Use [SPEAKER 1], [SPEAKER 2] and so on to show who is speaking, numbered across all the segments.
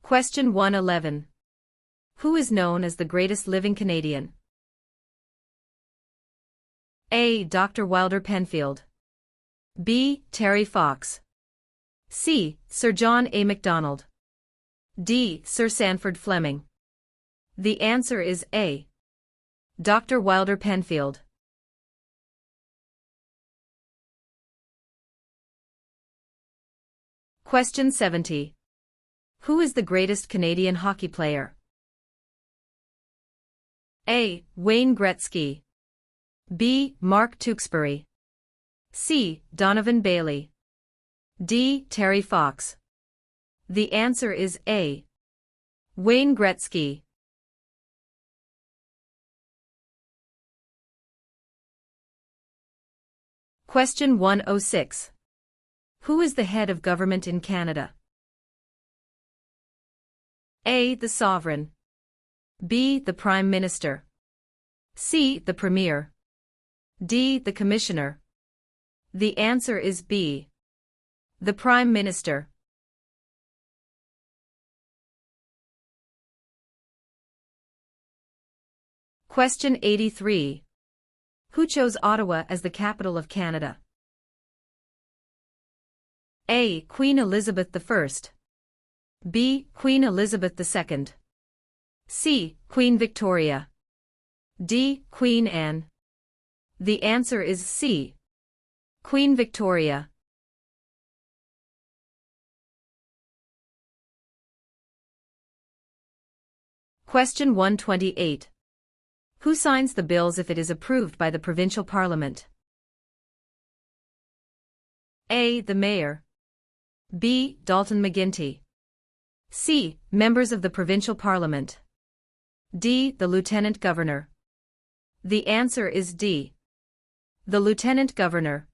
[SPEAKER 1] Question 111. Who is known as the greatest living Canadian? A. Dr. Wilder Penfield. B. Terry Fox. C. Sir John A. Macdonald. D. Sir Sanford Fleming. The answer is A. Dr. Wilder Penfield. Question 70. Who is the greatest Canadian hockey player? A. Wayne Gretzky. B. Mark Tewksbury. C. Donovan Bailey. D. Terry Fox. The answer is A. Wayne Gretzky. Question 106. Who is the head of government in Canada? A. The Sovereign. B. The Prime Minister. C. The Premier. D. The Commissioner. The answer is B. The Prime Minister. Question 83. Who chose Ottawa as the capital of Canada? A. Queen Elizabeth I. B. Queen Elizabeth II. C. Queen Victoria. D. Queen Anne. The answer is C. Queen Victoria. Question 128. Who signs the bills if it is approved by the provincial parliament? A. The Mayor. B. Dalton McGuinty. C. Members of the provincial parliament. D. The Lieutenant Governor. The answer is D. The Lieutenant Governor.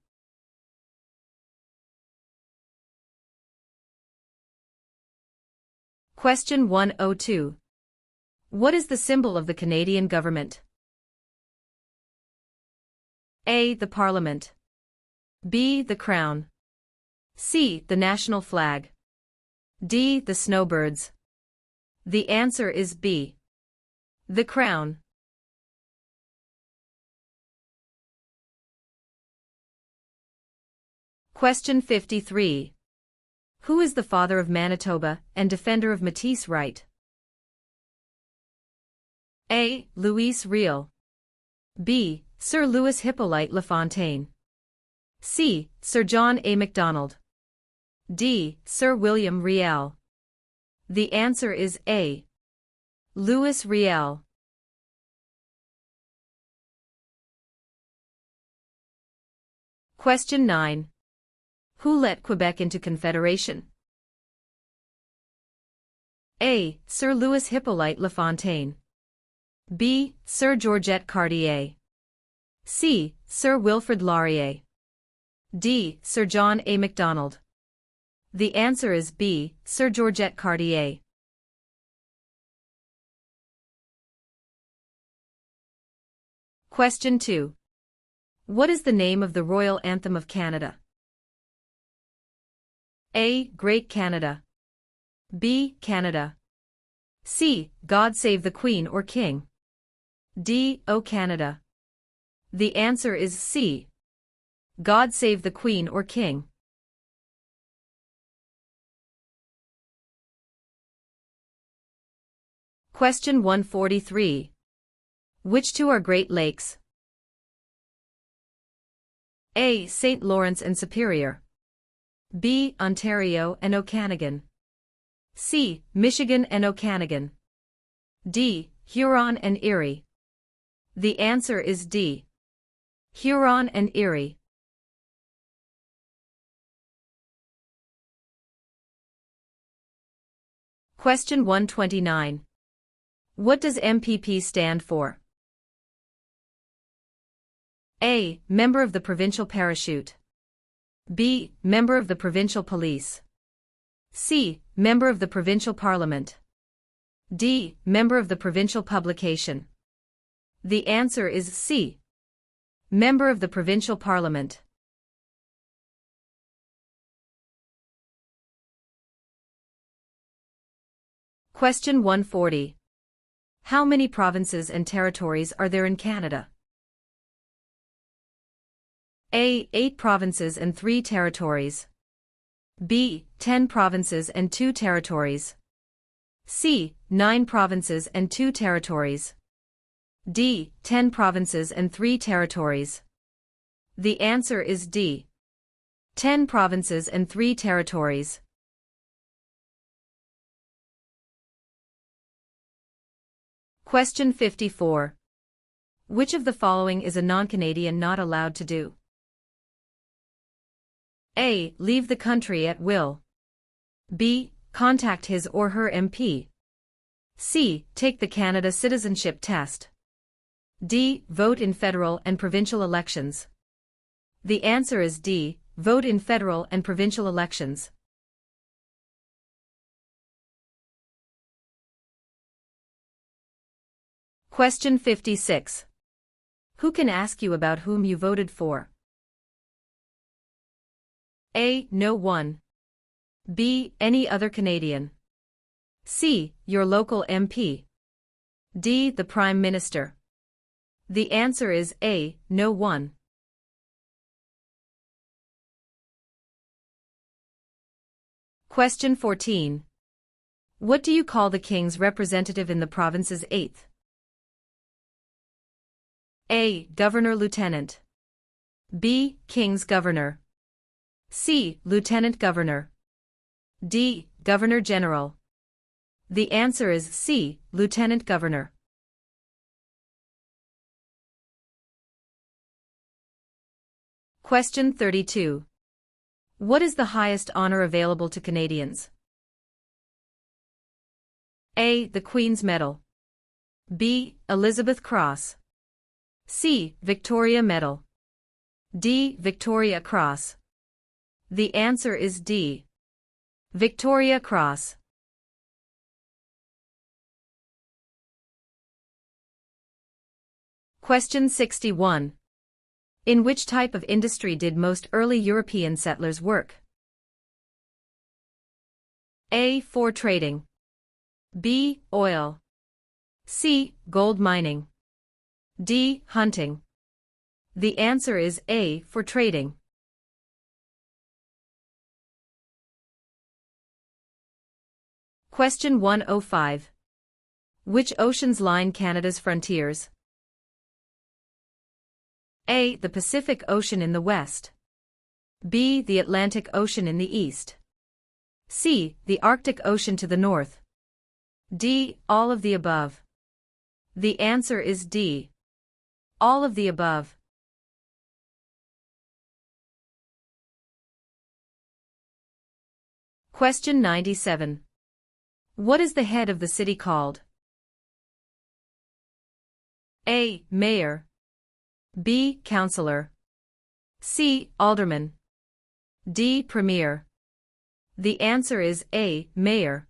[SPEAKER 1] Question 102. What is the symbol of the Canadian government? A. The Parliament. B. The Crown. C. The national flag. D. The snowbirds. The answer is B. The Crown. Question 53. Who is the father of Manitoba and defender of Métis right? A. Louis Riel. B. Sir Louis Hippolyte Lafontaine. C. Sir John A. Macdonald. D. Sir William Riel. The answer is A. Louis Riel. Question 9. Who let Quebec into Confederation? A. Sir Louis Hippolyte Lafontaine. B. Sir Georgette Cartier. C. Sir Wilfrid Laurier. D. Sir John A. Macdonald. The answer is B. Sir Georgette Cartier. Question 2. What is the name of the Royal Anthem of Canada? A. Great Canada. B. Canada. C. God Save the Queen or King. D. O Canada. The answer is C. God Save the Queen or King. Question 143. Which two are Great Lakes? A. St. Lawrence and Superior. B. Ontario and Okanagan. C. Michigan and Okanagan. D. Huron and Erie. The answer is D. Huron and Erie. Question 129. What does MPP stand for? A. Member of the Provincial Parachute. B. Member of the Provincial Police. C. Member of the Provincial Parliament. D. Member of the Provincial Publication. The answer is C. Member of the Provincial Parliament. Question 140. How many provinces and territories are there in Canada? A. 8 provinces and 3 territories. B. 10 provinces and 2 territories. C. 9 provinces and 2 territories. D. 10 provinces and 3 territories. The answer is D. 10 provinces and 3 territories. Question 54. Which of the following is a non-Canadian not allowed to do? A. Leave the country at will. B. Contact his or her MP. C. Take the Canada Citizenship Test. D. Vote in federal and provincial elections. The answer is D. Vote in federal and provincial elections. Question 56. Who can ask you about whom you voted for? A. No one. B. Any other Canadian. C. Your local MP. D. The Prime Minister. The answer is A. No one. Question 14. What do you call the King's representative in the province's 8th? A. Governor-Lieutenant. B. King's Governor. C. Lieutenant Governor. D. Governor-General. The answer is C. Lieutenant Governor. Question 32. What is the highest honor available to Canadians? A. The Queen's Medal. B. Elizabeth Cross. C. Victoria Medal. D. Victoria Cross. The answer is D. Victoria Cross. Question 61. In which type of industry did most early European settlers work? A. For trading. B. Oil. C. Gold mining. D. Hunting. The answer is A. For trading. Question 105. Which oceans line Canada's frontiers? A. The Pacific Ocean in the west. B. The Atlantic Ocean in the east. C. The Arctic Ocean to the north. D. All of the above. The answer is D. All of the above. Question 97. What is the head of the city called? A. Mayor. B. Councillor. C. Alderman. D. Premier. The answer is A. Mayor.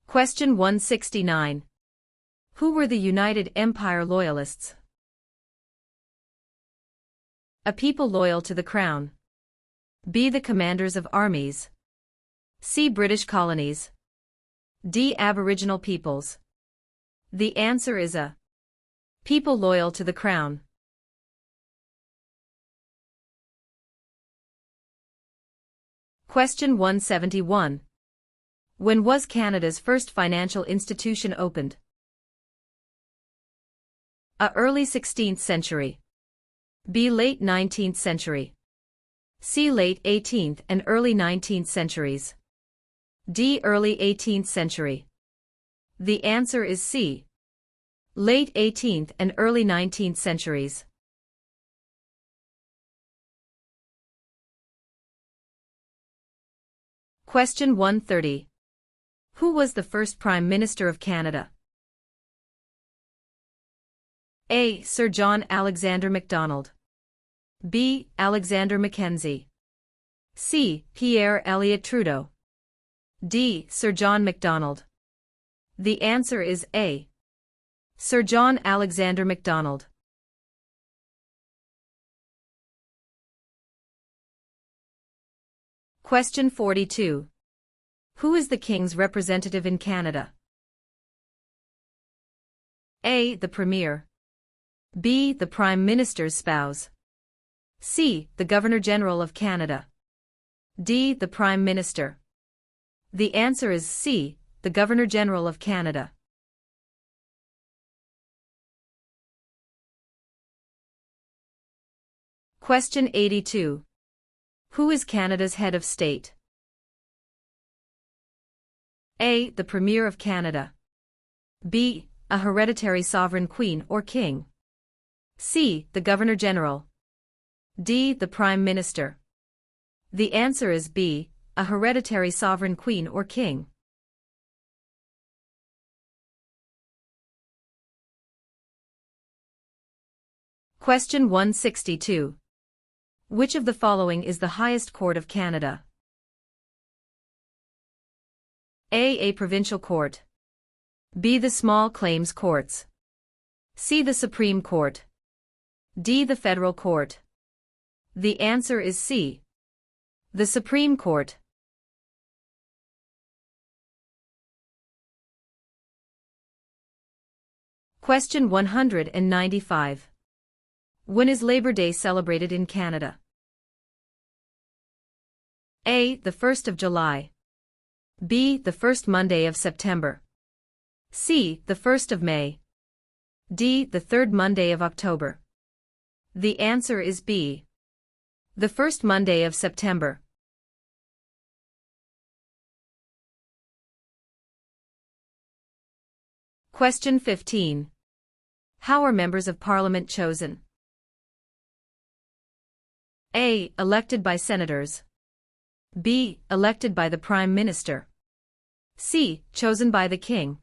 [SPEAKER 1] Question 169. Who were the United Empire Loyalists? A people loyal to the Crown. B. The commanders of armies. C. British colonies. D. Aboriginal peoples. The answer is A. People loyal to the Crown. Question 171. When was Canada's first financial institution opened? A. Early 16th century. B. Late 19th century. C. Late 18th and early 19th centuries. D. Early 18th century. The answer is C. Late 18th and early 19th centuries. Question 130. Who was the first Prime Minister of Canada? A. Sir John Alexander Macdonald. B. Alexander Mackenzie. C. Pierre Elliott Trudeau. D. Sir John Macdonald. The answer is A. Sir John Alexander Macdonald. Question 42. Who is the King's representative in Canada? A. The Premier. B. The Prime Minister's spouse. C. The Governor-General of Canada. D. The Prime Minister. The answer is C. The Governor-General of Canada. Question 82. Who is Canada's head of state? A. The Premier of Canada. B. A hereditary sovereign queen or king. C. The Governor-General. D. The Prime Minister. The answer is B. A hereditary sovereign queen or king. Question 162. Which of the following is the highest court of Canada? A. A provincial court. B. The small claims courts. C. The Supreme Court. D. The federal court. The answer is C. The Supreme Court. Question 195. When is Labor Day celebrated in Canada? A. The 1st of July. B. The first Monday of September. C. The 1st of May. D. The third Monday of October. The answer is B. The first Monday of September. Question 15. How are members of Parliament chosen? A. Elected by senators. B. Elected by the Prime Minister. C. Chosen by the King.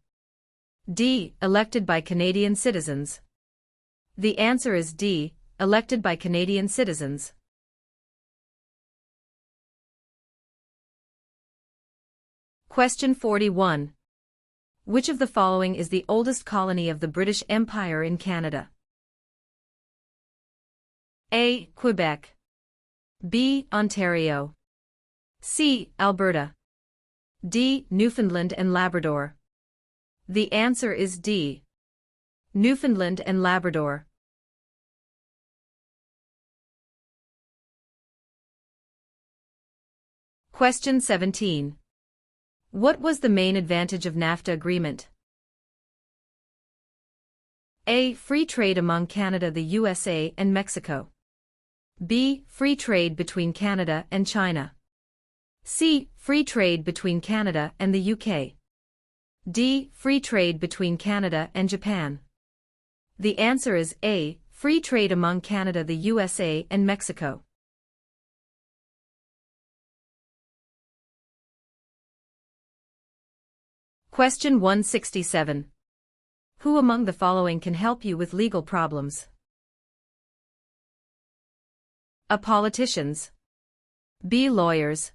[SPEAKER 1] D. Elected by Canadian citizens. The answer is D. Elected by Canadian citizens. Question 41. Which of the following is the oldest colony of the British Empire in Canada? A. Quebec. B. Ontario. C. Alberta. D. Newfoundland and Labrador. The answer is D. Newfoundland and Labrador. Question 17. What was the main advantage of NAFTA agreement? A. Free trade among Canada, the USA, and Mexico. B. Free trade between Canada and China. C. Free trade between Canada and the UK. D. Free trade between Canada and Japan. The answer is A. Free trade among Canada, the USA, and Mexico. Question 167. Who among the following can help you with legal problems? A. Politicians. B. Lawyers.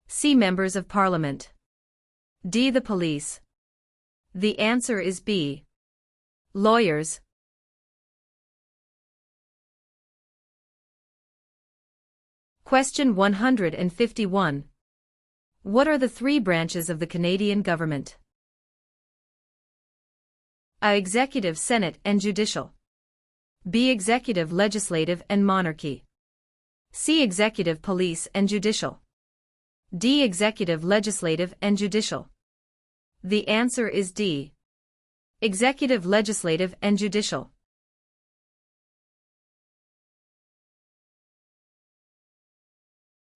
[SPEAKER 1] C. Members of Parliament. D. The police. The answer is B. Lawyers. Question 151. What are the three branches of the Canadian government? A. Executive, Senate, and Judicial. B. Executive, Legislative, and Monarchy. C. Executive, Police, and Judicial. D. Executive, Legislative, and Judicial. The answer is D. Executive, Legislative, and Judicial.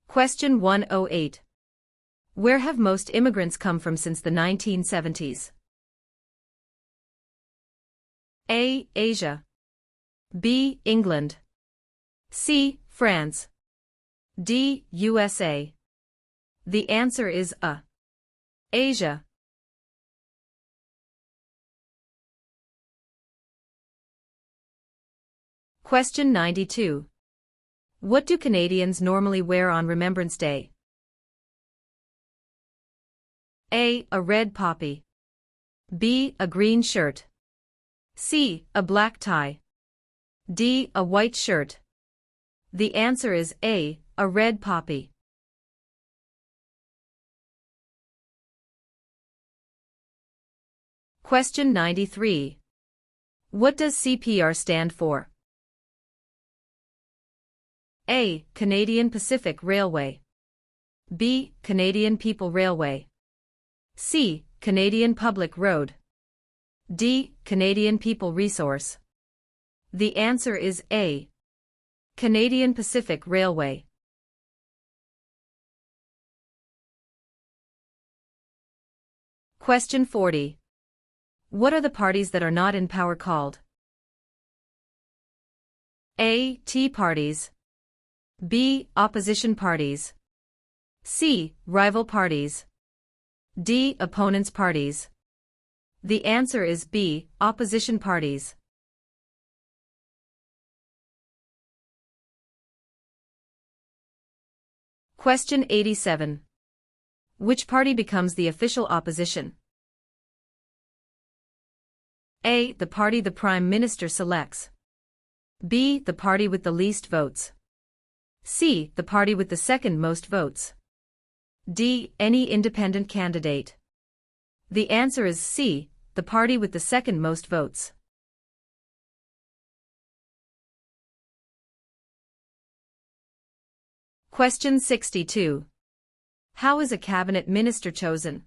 [SPEAKER 1] Question 108. Where have most immigrants come from since the 1970s? A. Asia. B. England. C. France. D. USA. The answer is A. Asia. Question 92. What do Canadians normally wear on Remembrance Day? A. A red poppy. B. A green shirt. C. A black tie. D. A white shirt. The answer is A. A red poppy. Question 93. What does CPR stand for? A. Canadian Pacific Railway. B. Canadian People Railway. C. Canadian Public Road. D. Canadian People Resource. The answer is A. Canadian Pacific Railway. Question 40. What are the parties that are not in power called? A. Tea parties. B. Opposition parties. C. Rival parties. D. Opponents parties. The answer is B. Opposition parties. Question 87. Which party becomes the official opposition? A. The party the Prime Minister selects. B. The party with the least votes. C. The party with the second most votes. D. Any independent candidate. The answer is C. The party with the second most votes. Question 62. How is a cabinet minister chosen?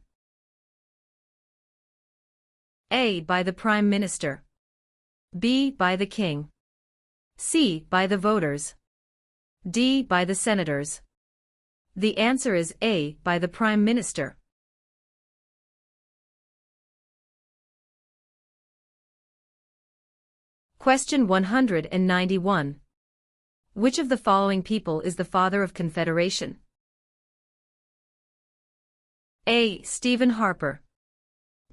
[SPEAKER 1] A. By the Prime Minister. B. By the King. C. By the voters. D. By the senators. The answer is A. By the Prime Minister. Question 191. Which of the following people is the father of Confederation? A. Stephen Harper.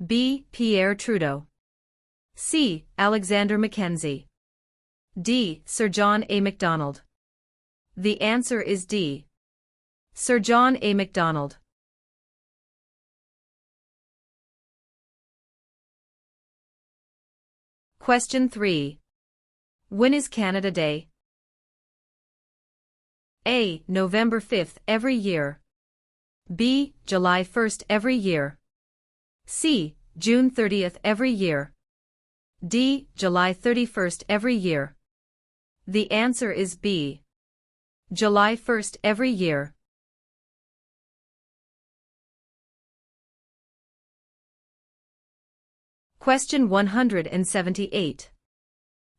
[SPEAKER 1] B. Pierre Trudeau. C. Alexander Mackenzie. D. Sir John A. Macdonald. The answer is D. Sir John A. Macdonald. Question 3. When is Canada Day? A. November 5th every year. B. July 1st every year. C. June 30th every year. D. July 31st every year. The answer is B. July 1st every year. Question 178.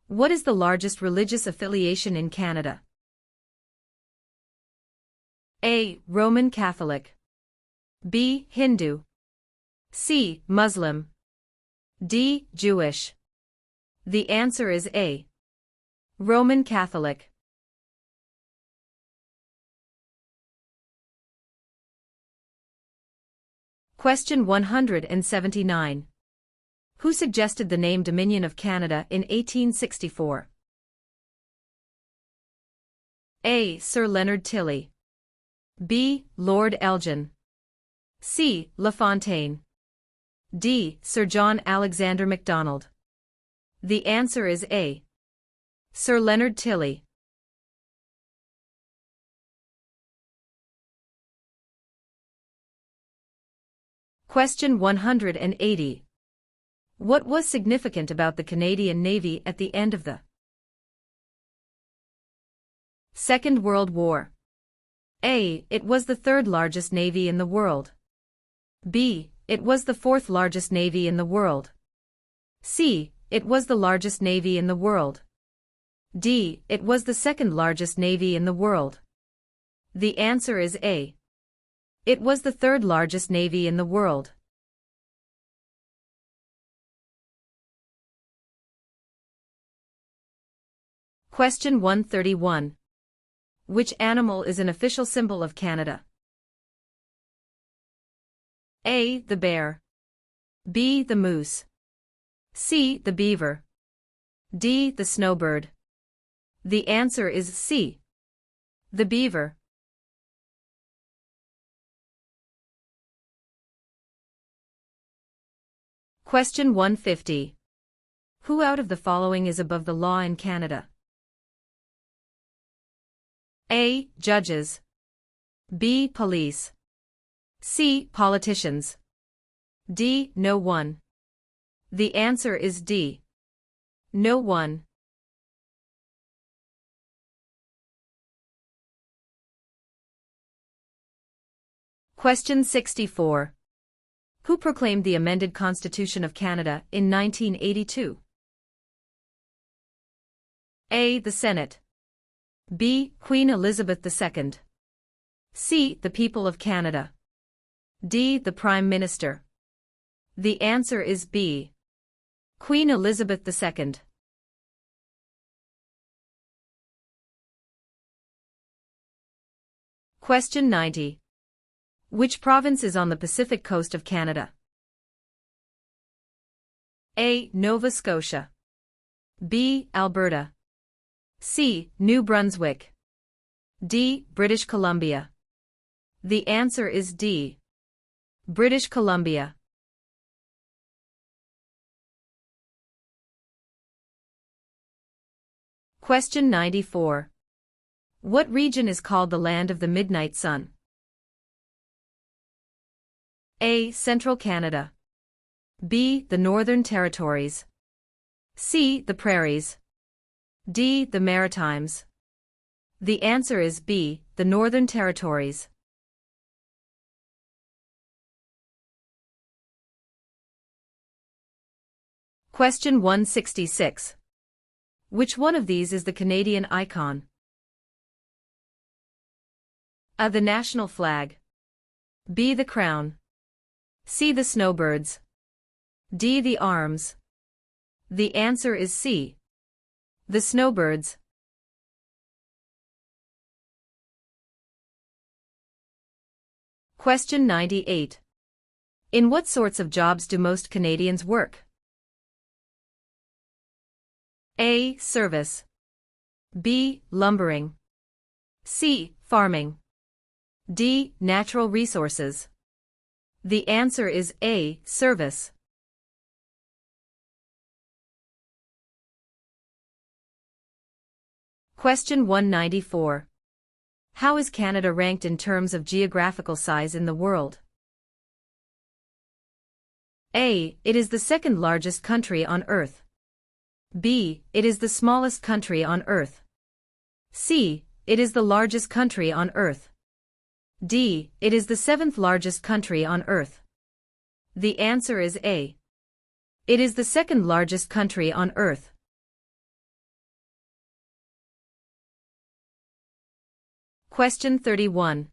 [SPEAKER 1] What is the largest religious affiliation in Canada? A. Roman Catholic. B. Hindu. C. Muslim. D. Jewish. The answer is A. Roman Catholic. Question 179. Who suggested the name Dominion of Canada in 1864? A. Sir Leonard Tilley. B. Lord Elgin. C. LaFontaine. D. Sir John Alexander Macdonald. The answer is A. Sir Leonard Tilley. Question 180. What was significant about the Canadian Navy at the end of the Second World War? A. It was the third largest navy in the world. B. It was the fourth largest navy in the world. C. It was the largest navy in the world. D. It was the second largest navy in the world. The answer is A. It was the third largest navy in the world. Question 131. Which animal is an official symbol of Canada? A. The bear. B. The moose. C. The beaver. D. The snowbird. The answer is C. The beaver. Question 150. Who out of the following is above the law in Canada? A. Judges. B. Police. C. Politicians. D. No one. The answer is D. No one. Question 64. Who proclaimed the amended Constitution of Canada in 1982? A. The Senate. B. Queen Elizabeth II. C. The people of Canada. D. The Prime Minister. The answer is B. Queen Elizabeth II. Question 90. Which province is on the Pacific coast of Canada? A. Nova Scotia. B. Alberta. C. New Brunswick. D. British Columbia. The answer is D. British Columbia. Question 94. What region is called the Land of the Midnight Sun? A. Central Canada. B. The Northern Territories. C. The Prairies. D. The Maritimes. The answer is B. The Northern Territories. Question 166. Which one of these is the Canadian icon? A. The national flag. B. The crown. C. The snowbirds. D. The arms. The answer is C. The snowbirds. Question 98. In what sorts of jobs do most Canadians work? A. Service. B. Lumbering. C. Farming. D. Natural resources. The answer is A. Service. Question 194. How is Canada ranked in terms of geographical size in the world? A. It is the second largest country on Earth. B. It is the smallest country on Earth. C. It is the largest country on Earth. D. It is the seventh largest country on Earth. The answer is A. It is the second largest country on Earth. Question 31.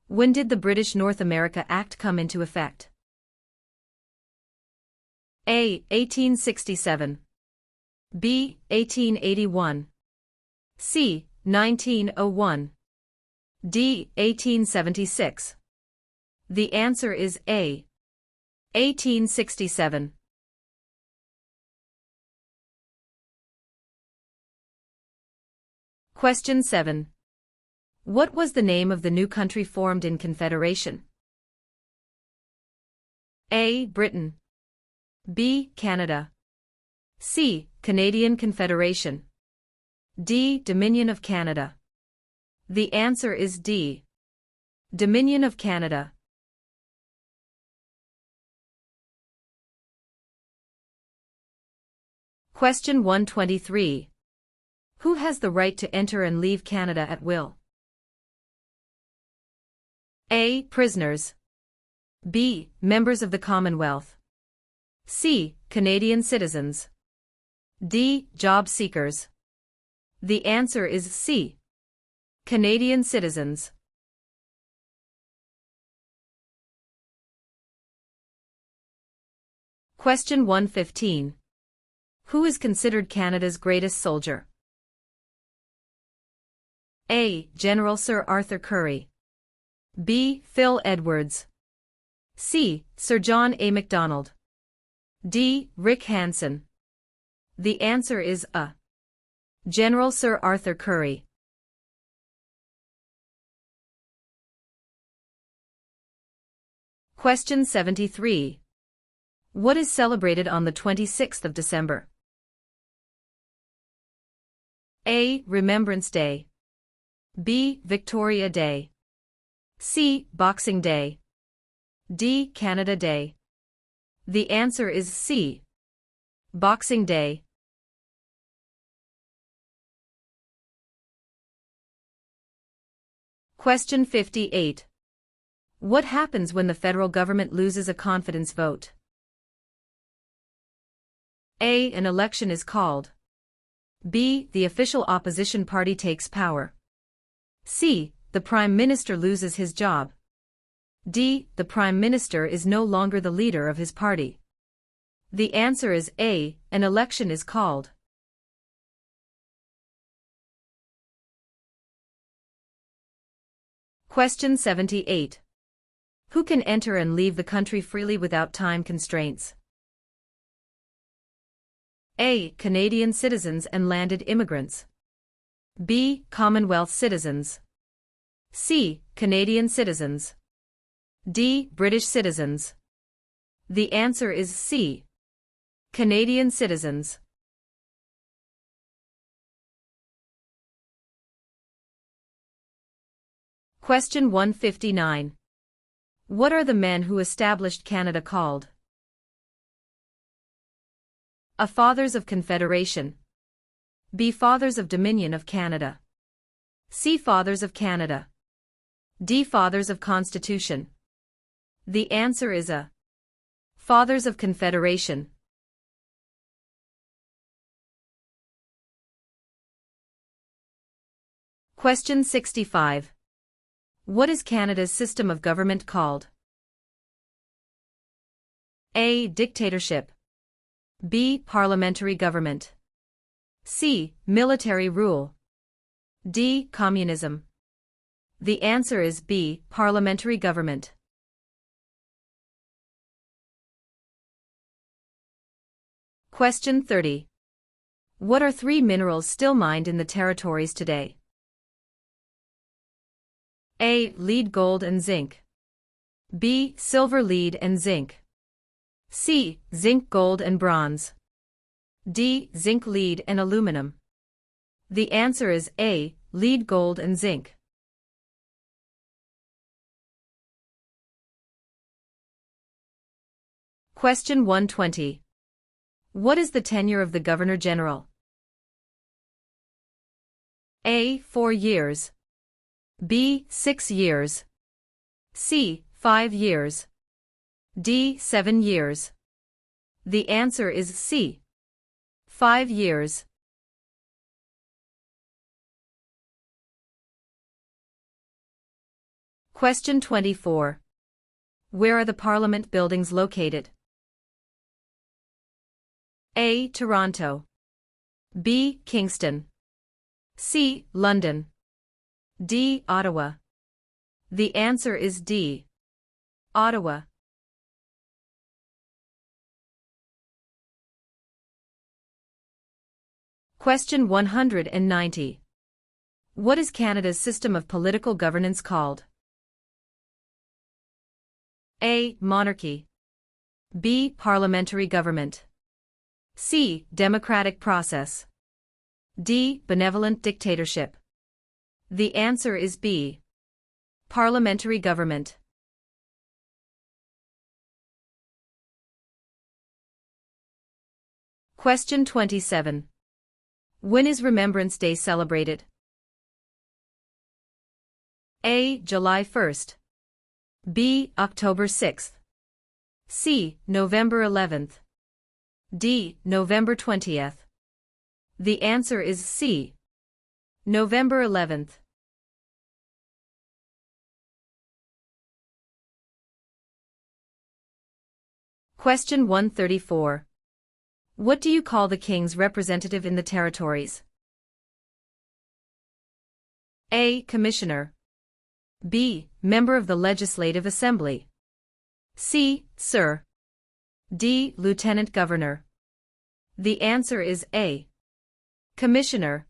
[SPEAKER 1] When did the British North America Act come into effect? A. 1867. B. 1881. C. 1901. D. 1876. The answer is A. 1867. Question 7. What was the name of the new country formed in Confederation? A. Britain. B. Canada. C. Canadian Confederation. D. Dominion of Canada. The answer is D. Dominion of Canada. Question 123. Who has the right to enter and leave Canada at will? A. Prisoners. B. Members of the Commonwealth. C. Canadian citizens. D. Job seekers. The answer is C. Canadian citizens. Question 115. Who is considered Canada's greatest soldier? A. General Sir Arthur Currie. B. Phil Edwards. C. Sir John A. Macdonald. D. Rick Hansen. The answer is A. General Sir Arthur Currie. Question 73. What is celebrated on the 26th of December? A. Remembrance Day. B. Victoria Day. C. Boxing Day. D. Canada Day. The answer is C. Boxing Day. Question 58. What happens when the federal government loses a confidence vote? A. An election is called. B. The official opposition party takes power. C. The Prime Minister loses his job. D. The Prime Minister is no longer the leader of his party. The answer is A. An election is called. Question 78. Who can enter and leave the country freely without time constraints? A. Canadian citizens and landed immigrants. B. Commonwealth citizens. C. Canadian citizens. D. British citizens. The answer is C. Canadian citizens. Question 159. What are the men who established Canada called? A. Fathers of Confederation. B. Fathers of Dominion of Canada. C. Fathers of Canada. D. Fathers of Constitution. The answer is A. Fathers of Confederation. Question 65. What is Canada's system of government called? A. Dictatorship. B. Parliamentary government. C. Military rule. D. Communism. The answer is B. Parliamentary government. Question 30. What are three minerals still mined in the territories today? A. Lead, gold and zinc. B. Silver, lead and zinc. C. Zinc, gold and bronze. D. Zinc, lead and aluminum. The answer is A. Lead, gold and zinc. Question 120. What is the tenure of the Governor-General? A. 4 years. B. 6 years. C. 5 years. D. 7 years. The answer is C. 5 years. Question 24. Where are the Parliament buildings located? A. Toronto. B. Kingston. C. London. D. Ottawa. The answer is D. Ottawa. Question 190. What is Canada's system of political governance called? A. Monarchy. B. Parliamentary government. C. Democratic process. D. Benevolent dictatorship. The answer is B. Parliamentary government. Question 27. When is Remembrance Day celebrated? A. July 1st. B. October 6th. C. November 11th. D. November 20th. The answer is C. November 11th. Question 134. What do you call the King's representative in the territories? A. Commissioner. B. Member of the Legislative Assembly. C. Sir. D. Lieutenant Governor. The answer is A. Commissioner.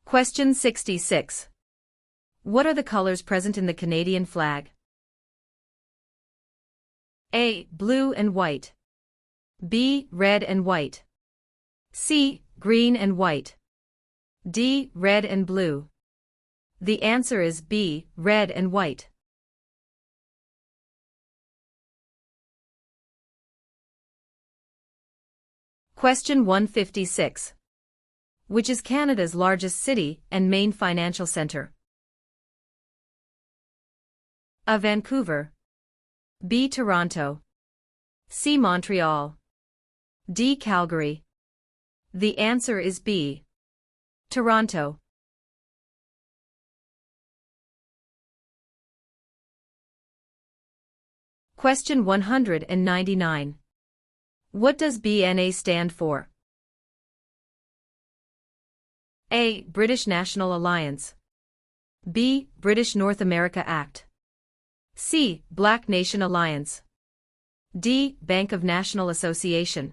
[SPEAKER 1] Question 66. What are the colors present in the Canadian flag? A. Blue and white. B. Red and white. C. Green and white. D. Red and blue. The answer is B. Red and white. Question 156. Which is Canada's largest city and main financial centre? A. Vancouver. B. Toronto. C. Montreal. D. Calgary. The answer is B. Toronto. Question 199. What does BNA stand for? A. British National Alliance. B. British North America Act. C. Black Nation Alliance. D. Bank of National Association.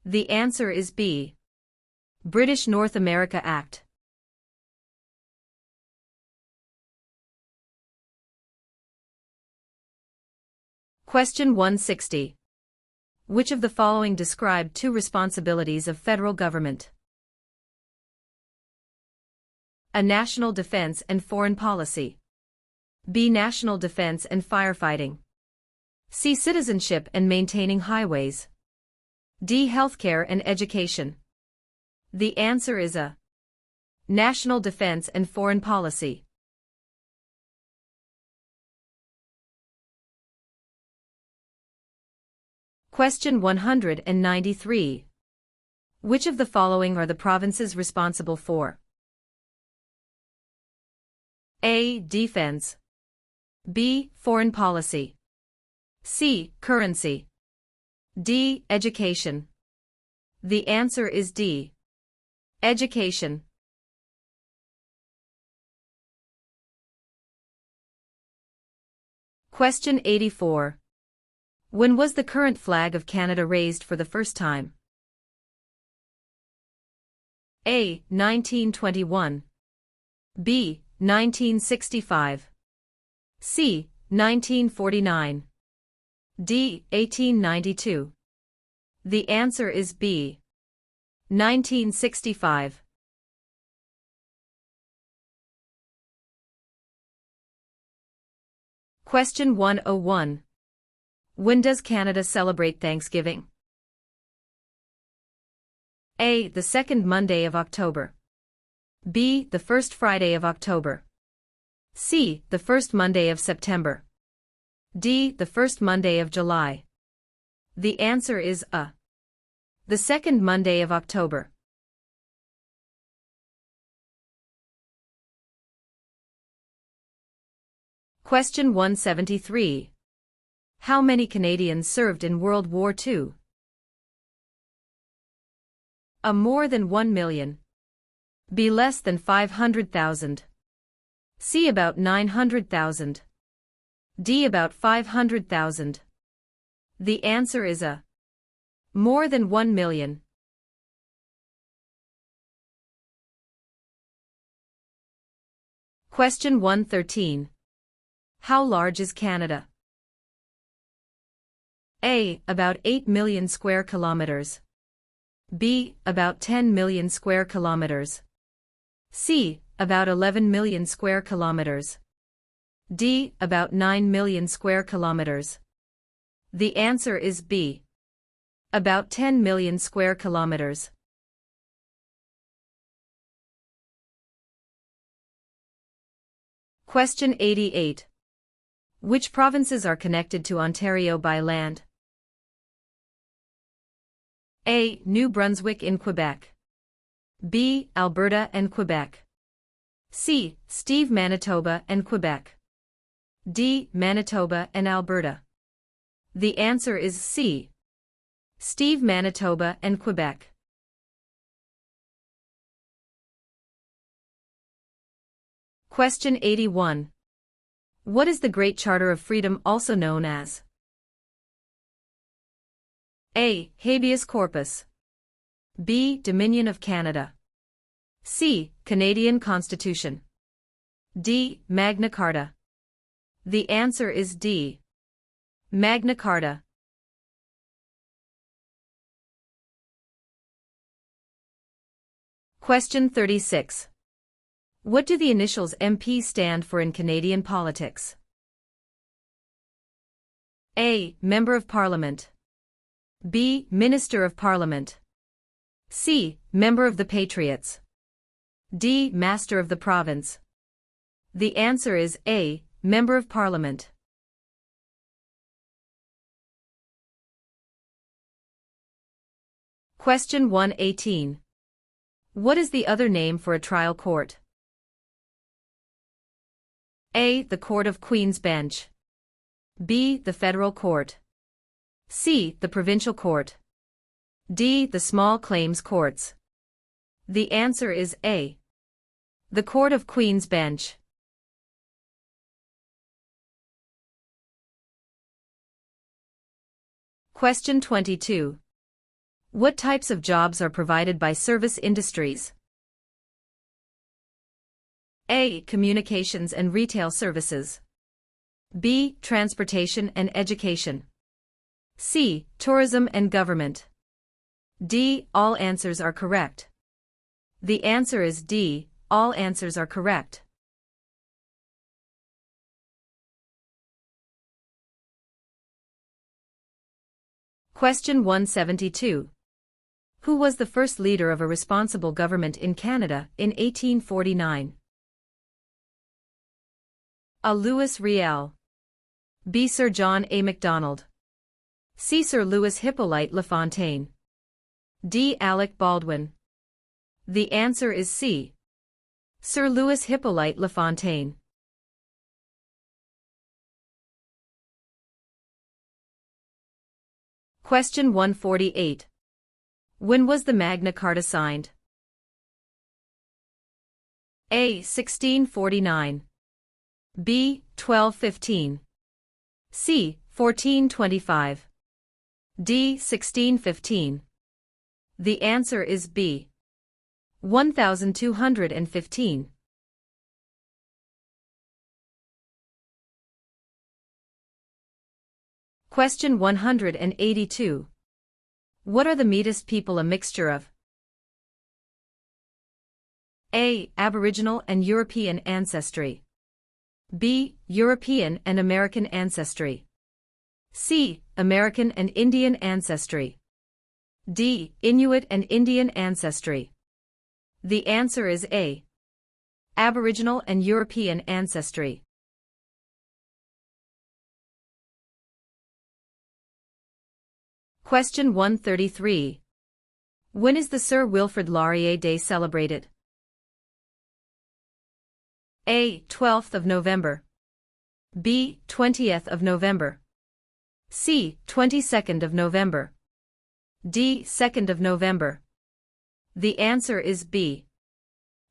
[SPEAKER 1] The answer is B. British North America Act. Question 160. Which of the following describe two responsibilities of federal government? A. National defense and foreign policy. B. National defense and firefighting. C. Citizenship and maintaining highways. D. Healthcare and education. The answer is A. National defense and foreign policy. Question 193. Which of the following are the provinces responsible for? A. Defense. B. Foreign policy. C. Currency. D. Education. The answer is D. Education. Question 84. When was the current flag of Canada raised for the first time? A. 1921. B. 1965. C. 1949. D. 1892. The answer is B. 1965. Question 101. When does Canada celebrate Thanksgiving? A. The second Monday of October. B. The first Friday of October. C. The first Monday of September. D. The first Monday of July. The answer is A. The second Monday of October. Question 173. How many Canadians served in World War II? A. More than 1 million. B. Less than 500,000. C. About 900,000. D. About 500,000. The answer is A. More than 1 million. Question 113. How large is Canada? A. About 8 million square kilometers. B. About 10 million square kilometers. C. About 11 million square kilometers. D. About 9 million square kilometers. The answer is B. About 10 million square kilometers. Question 88. Which provinces are connected to Ontario by land? A. New Brunswick in Quebec. B. Alberta and Quebec. C. Steve, Manitoba and Quebec. D. Manitoba and Alberta. The answer is C. Steve, Manitoba and Quebec. Question 81. What is the Great Charter of Freedom also known as? A. Habeas corpus. B. Dominion of Canada. C. Canadian Constitution. D. Magna Carta. The answer is D. Magna Carta. Question 36. What do the initials MP stand for in Canadian politics? A. Member of Parliament. B. Minister of Parliament. C. Member of the Patriots. D. Master of the Province. The answer is A. Member of Parliament. Question 118. What is the other name for a trial court? A. The Court of Queen's Bench. B. The Federal Court. C. The Provincial Court. D. The Small Claims Courts. The answer is A. The Court of Queen's Bench. Question 22. What types of jobs are provided by service industries? A. Communications and retail services. B. Transportation and education. C. Tourism and government. D. All answers are correct. The answer is D. All answers are correct. Question 172. Who was the first leader of a responsible government in Canada in 1849? A. Louis Riel. B. Sir John A. Macdonald. C. Sir Louis Hippolyte LaFontaine. D. Alec Baldwin. The answer is C. Sir Louis Hippolyte LaFontaine. Question 148. When was the Magna Carta signed? A. 1649. B. 1215. C. 1425. D. 1615. The answer is B. 1215. Question 182. What are the Metis people a mixture of? A. Aboriginal and European ancestry. B. European and American ancestry. C. American and Indian ancestry. D. Inuit and Indian ancestry. The answer is A. Aboriginal and European ancestry. Question 133. When is the Sir Wilfrid Laurier Day celebrated? A. 12th of November. B. 20th of November. C. 22nd of November. D. 2nd of November. The answer is B.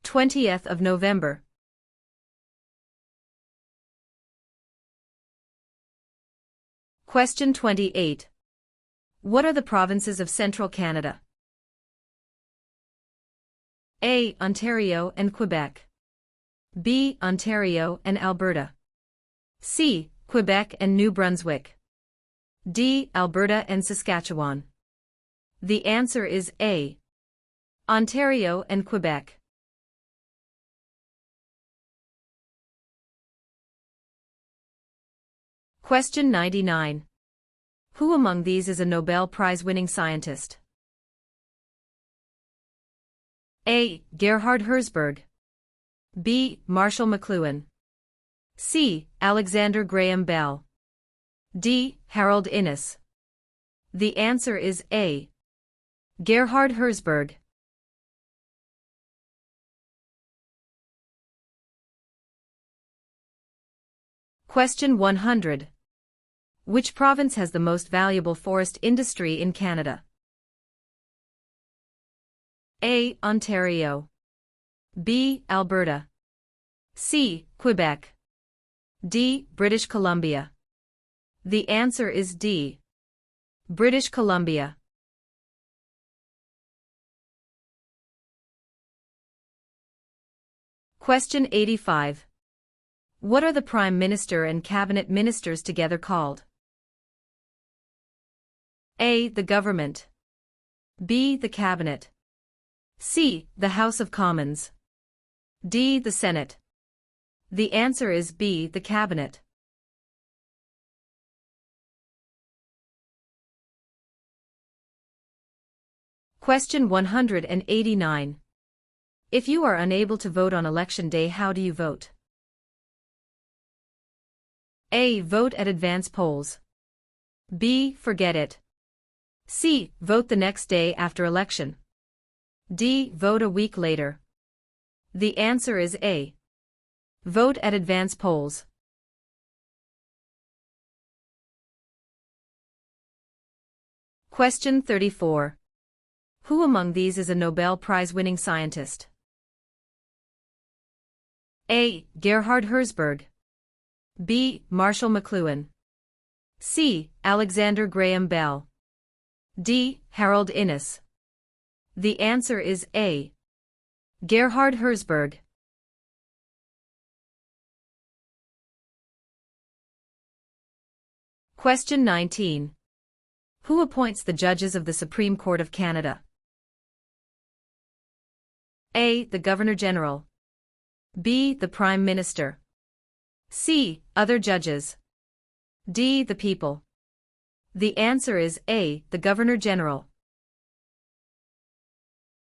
[SPEAKER 1] 20th of November. Question 28. What are the provinces of Central Canada? A. Ontario and Quebec. B. Ontario and Alberta. C. Quebec and New Brunswick. D. Alberta and Saskatchewan. The answer is A. Ontario and Quebec. Question 99. Who among these is a Nobel Prize-winning scientist? A. Gerhard Herzberg. B. Marshall McLuhan. C. Alexander Graham Bell. D. Harold Innis. The answer is A. Gerhard Herzberg. Question 100. Which province has the most valuable forest industry in Canada? A. Ontario. B. Alberta. C. Quebec. D. British Columbia. The answer is D. British Columbia. Question 85. What are the Prime Minister and Cabinet Ministers together called? A. The Government. B. The Cabinet. C. The House of Commons. D. The Senate. The answer is B. The Cabinet. Question 189. If you are unable to vote on election day, how do you vote? A. Vote at advance polls. B. Forget it. C. Vote the next day after election. D. Vote a week later. The answer is A. Vote at advance polls. Question 34. Who among these is a Nobel Prize-winning scientist? A. Gerhard Herzberg. B. Marshall McLuhan. C. Alexander Graham Bell. D. Harold Innis. The answer is A. Gerhard Herzberg. Question 19. Who appoints the judges of the Supreme Court of Canada? A. The Governor-General. B. The Prime Minister. C. Other judges. D. The people. The answer is A. The Governor-General.